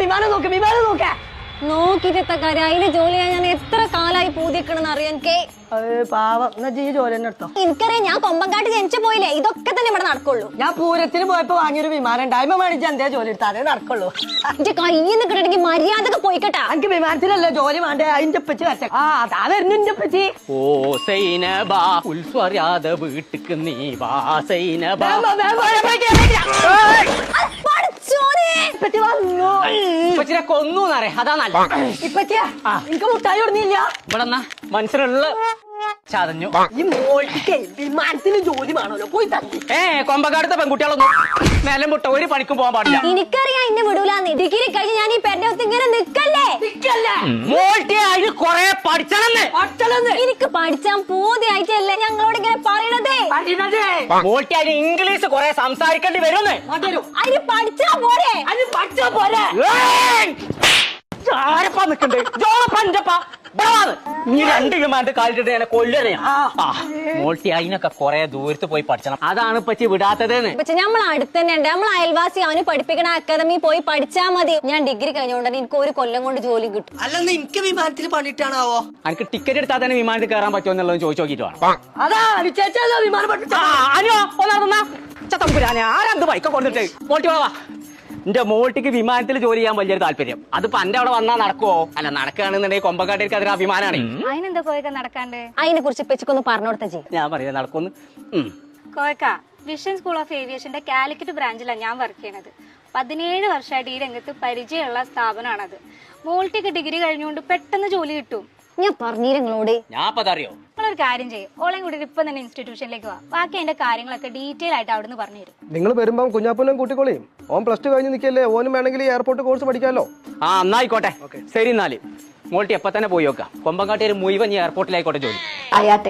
വിമാനം നോക്ക നോക്കിട്ട് കാര്യം അതില് ജോലി ചെയ്യാൻ ഞാൻ എത്ര കാലായി പൂതിക്കണെന്ന് അറിയാൻ എനിക്ക് പാവം എന്നാ ജീ ജോലി തന്നെ എടുത്തോ. എനിക്കറിയാം ഞാൻ കൊമ്പങ്കാട്ട് ജനിച്ചു പോയില്ലേ, ഇതൊക്കെ തന്നെ ഇവിടെ നടക്കുള്ളൂ. ഞാൻ പൂരത്തിന് പോയപ്പോ വാങ്ങിയൊരു വിമാനം ഉണ്ടായ്മ മേടിച്ച് എന്തേ ജോലി എടുത്താൽ അതേ നടക്കുള്ളൂ. എന്റെ കയ്യിൽ കിട്ടണമെങ്കിൽ മര്യാദക്ക് പോയിക്കട്ടാ. എനിക്ക് വിമാനത്തിലല്ലേ ജോലി വേണ്ടേ, അതിന്റെ പറ്റി വച്ച അതാ വരുന്നു എന്റെ പറ്റി. ഓ സൈനബാ ഉത്സവരാതെ വീട്ടിക്ക് നീ വാ സൈനബാ. ഇപ്പച്ചിനെ കൊന്നൂന്നറിയ അതാ നല്ല. ഇപ്പച്ചിയാ എനിക്ക് മുട്ടായി കൊടുന്നില്ല. ഇവിടെ മനസ്സിലുള്ള ചതഞ്ഞു. ഈ മോൾക്ക് വിമാനത്തിന് ജോലി വേണമല്ലോ, പോയി തട്ടി. കൊമ്പക്കാടുത്തെ പെൺകുട്ടികളൊന്നും മേലം മുട്ട ഒരു പണിക്കും പോകാൻ പാടില്ല. എനിക്കറിയാം എന്നെ വിടൂലാന്ന്. ഡിഗ്രി കഴിഞ്ഞ് ഞാൻ ഈ പെണ്ണൊത്ത് ഇങ്ങനെ നിക്കല്ലേ. മോൾട്ടി അതിന് കൊറേ പഠിച്ചണെന്ന്. എനിക്ക് പഠിച്ചാൻ പൂതിയായിട്ടല്ലേ ഞങ്ങളോട് ഇങ്ങനെ പറയണതേ. മോൾട്ടി അതിന് ഇംഗ്ലീഷ് കൊറേ സംസാരിക്കേണ്ടി വരുമെന്ന്. അതിന് പഠിച്ചാ പോരെ. ആരപ്പാ നിക്കണ്ടേ ജോളപ്പഞ്ചപ്പാ. നീ രണ്ട് വിമാനത്തെ കാലിട്ടിട്ട് എന്നെ കൊല്ലണേ. മോൾട്ടി അതിനൊക്കെ കൊറേ ദൂരത്ത് പോയി പഠിച്ചണം, അതാണ് പറ്റി വിടാത്തത്. പക്ഷെ നമ്മൾ അടുത്ത് തന്നെ ഉണ്ട്, നമ്മൾ അയൽവാസി. അവന് പഠിപ്പിക്കണ അക്കാദമി പോയി പഠിച്ചാ മതി. ഞാൻ ഡിഗ്രി കഴിഞ്ഞോണ്ട് എനിക്ക് ഒരു കൊല്ലം കൊണ്ട് ജോലി കിട്ടും. അല്ലെന്ന് എനിക്ക് വിമാനത്തിൽ പണിട്ടാണാവോ? എനിക്ക് ടിക്കറ്റ് എടുത്താൽ തന്നെ വിമാനത്തിൽ കയറാൻ പറ്റുമോ എന്നുള്ളത് ചോദിച്ചു നോക്കിട്ട് വേണം. അതാ വിമാനം ആരെന്ത് ബൈക്കൊക്കെ കൊടുത്തിട്ട് മോൾട്ടി വാ. എന്റെ മോൾട്ടിക്ക് വിമാനത്തിൽ ജോലി ചെയ്യാൻ വലിയൊരു താല്പര്യം. അതിപ്പോ എന്റെ അവിടെ വന്നാൽ നടക്കുവോ? അല്ല നടക്കുകയാണെന്നുണ്ടെങ്കിൽ കൊമ്പക്കാട്ടിലേക്ക് അതിന് അഭിമാനമാണ്. അതിനെന്താ കോയക്ക നടക്കാണ്ട്? അതിനെ കുറിച്ച് പെച്ചക്കൊന്ന് പറഞ്ഞു കൊടുത്ത ചെയ്യും. ഞാൻ പറയുന്നത് നടക്കുന്നു. Koyakka vision school of ഏവിയേഷന്റെ Calicut ബ്രാഞ്ചിലാണ് ഞാൻ വർക്ക് ചെയ്യണത്. 17 വർഷമായിട്ട് ഈ രംഗത്ത് പരിചയമുള്ള സ്ഥാപനമാണത്. മോൾട്ടിക്ക് ഡിഗ്രി കഴിഞ്ഞുകൊണ്ട് പെട്ടെന്ന് ജോലി കിട്ടും. ഞാൻ പറഞ്ഞിരങ്ങളോട്. ഞാൻ അറിയോ? നിങ്ങളൊരു കാര്യം ചെയ്യും, ഓളെയും കൂടി ഇപ്പൊ തന്നെ ഇൻസ്റ്റിറ്റ്യൂഷനിലേക്ക് വാ. ബാക്കി അതിന്റെ കാര്യങ്ങളൊക്കെ ഡീറ്റെയിൽ ആയിട്ട് അവിടുന്ന് പറഞ്ഞു തരും. നിങ്ങൾ വരുമ്പോ കുഞ്ഞാപ്പൂനും കൂട്ടിക്കോളിയും. ഓൻ +2 കഴിഞ്ഞ് നിൽക്കല്ലേ, ഓനും വേണമെങ്കിൽ എയർപോർട്ട് കോഴ്സ് പഠിക്കാമല്ലോ. എന്നായിക്കോട്ടെ. ശരി എന്നാല് മോൾട്ടി എപ്പ തന്നെ പോയി നോക്കാം. കൊമ്പങ്കാട്ടി ഒരു മുഴുവൻ എയർപോർട്ടിലായിക്കോട്ടെ ജോലി. അയാട്ടെ.